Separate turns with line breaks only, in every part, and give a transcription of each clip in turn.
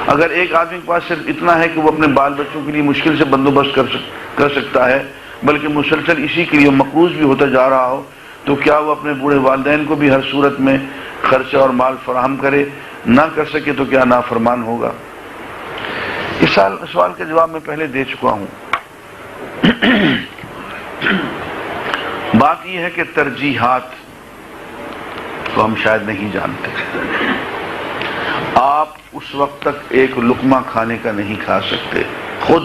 اگر ایک آدمی کے پاس صرف اتنا ہے کہ وہ اپنے بال بچوں کے لیے مشکل سے بندوبست کر سکتا ہے، بلکہ مسلسل اسی کے لیے مقروض بھی ہوتا جا رہا ہو، تو کیا وہ اپنے بوڑھے والدین کو بھی ہر صورت میں خرچہ اور مال فراہم کرے؟ نہ کر سکے تو کیا نافرمان ہوگا؟ اس سوال کا جواب میں پہلے دے چکا ہوں۔ بات یہ ہے کہ ترجیحات کو ہم شاید نہیں جانتے۔ آپ اس وقت تک ایک لقمہ کھانے کا نہیں کھا سکتے خود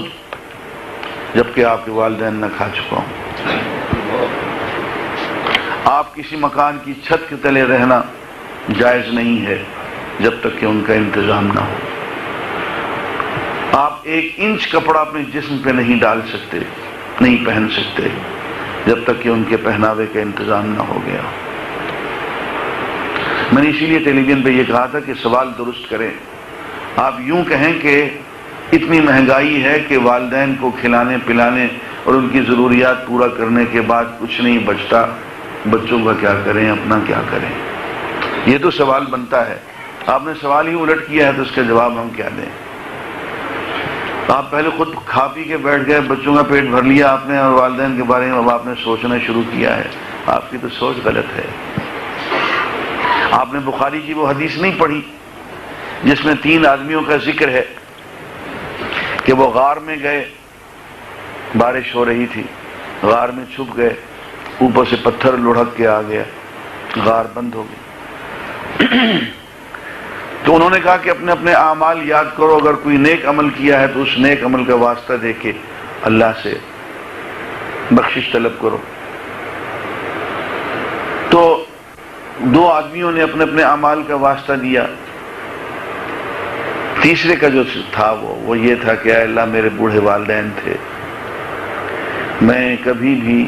جبکہ آپ کے والدین نہ کھا چکا ہوں۔ آپ کسی مکان کی چھت کے تلے رہنا جائز نہیں ہے جب تک کہ ان کا انتظام نہ ہو۔ آپ 1 انچ کپڑا اپنے جسم پہ نہیں ڈال سکتے، نہیں پہن سکتے جب تک کہ ان کے پہناوے کا انتظام نہ ہو گیا۔ میں نے اسی لیے ٹیلی ویژن پہ یہ کہا تھا کہ سوال درست کریں۔ آپ یوں کہیں کہ اتنی مہنگائی ہے کہ والدین کو کھلانے پلانے اور ان کی ضروریات پورا کرنے کے بعد کچھ نہیں بچتا، بچوں کا کیا کریں، اپنا کیا کریں؟ یہ تو سوال بنتا ہے۔ آپ نے سوال ہی الٹ کیا ہے تو اس کا جواب ہم کیا دیں؟ آپ پہلے خود کھا پی کے بیٹھ گئے، بچوں کا پیٹ بھر لیا آپ نے، اور والدین کے بارے میں اب آپ نے سوچنا شروع کیا ہے۔ آپ کی تو سوچ غلط ہے۔ آپ نے بخاری کی وہ حدیث نہیں پڑھی جس میں 3 آدمیوں کا ذکر ہے کہ وہ غار میں گئے، بارش ہو رہی تھی، غار میں چھپ گئے، اوپر سے پتھر لڑھک کے آ گیا، غار بند ہو گئی۔ تو انہوں نے کہا کہ اپنے اپنے اعمال یاد کرو، اگر کوئی نیک عمل کیا ہے تو اس نیک عمل کا واسطہ دے کے اللہ سے بخشش طلب کرو۔ تو 2 آدمیوں نے اپنے اپنے اعمال کا واسطہ دیا۔ تیسرے کا جو تھا وہ یہ تھا کہ اے اللہ میرے بوڑھے والدین تھے، میں کبھی بھی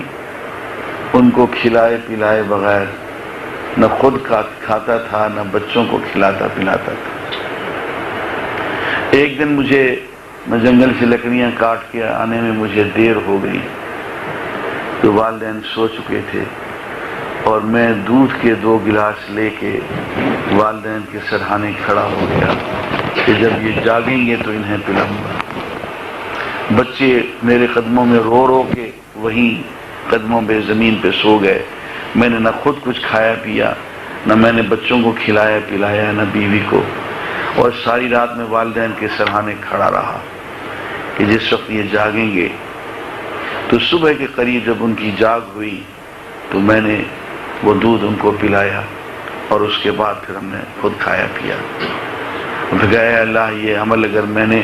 ان کو کھلائے پلائے بغیر نہ خود کھاتا تھا نہ بچوں کو کھلاتا پلاتا تھا۔ ایک دن میں جنگل سے لکڑیاں کاٹ کے آنے میں مجھے دیر ہو گئی، تو والدین سو چکے تھے اور میں دودھ کے 2 گلاس لے کے والدین کے سرہانے کھڑا ہو گیا کہ جب یہ جاگیں گے تو انہیں پلاؤں گا۔ بچے میرے قدموں میں رو رو کے وہیں قدموں پہ زمین پہ سو گئے۔ میں نے نہ خود کچھ کھایا پیا، نہ میں نے بچوں کو کھلایا پلایا، نہ بیوی کو، اور ساری رات میں والدین کے سرہانے کھڑا رہا کہ جس وقت یہ جاگیں گے۔ تو صبح کے قریب جب ان کی جاگ ہوئی تو میں نے وہ دودھ ان کو پلایا، اور اس کے بعد پھر ہم نے خود کھایا پیا۔ پھر اے اللہ یہ عمل اگر میں نے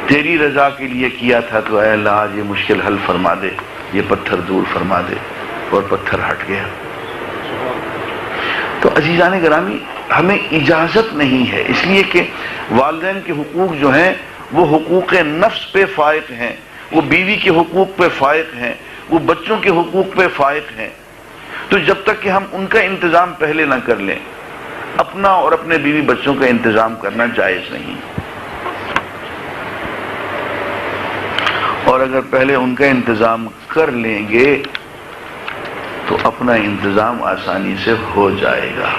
تیری رضا کے لیے کیا تھا تو اے اللہ آج یہ مشکل حل فرما دے، یہ پتھر دور فرما دے، اور پتھر ہٹ گیا۔ تو عزیزان گرامی، ہمیں اجازت نہیں ہے، اس لیے کہ والدین کے حقوق جو ہیں وہ حقوق نفس پہ فائق ہیں، وہ بیوی کے حقوق پہ فائق ہیں، وہ بچوں کے حقوق پہ فائق ہیں۔ تو جب تک کہ ہم ان کا انتظام پہلے نہ کر لیں، اپنا اور اپنے بیوی بچوں کا انتظام کرنا جائز نہیں۔ اور اگر پہلے ان کا انتظام کر لیں گے تو اپنا انتظام آسانی سے ہو جائے گا۔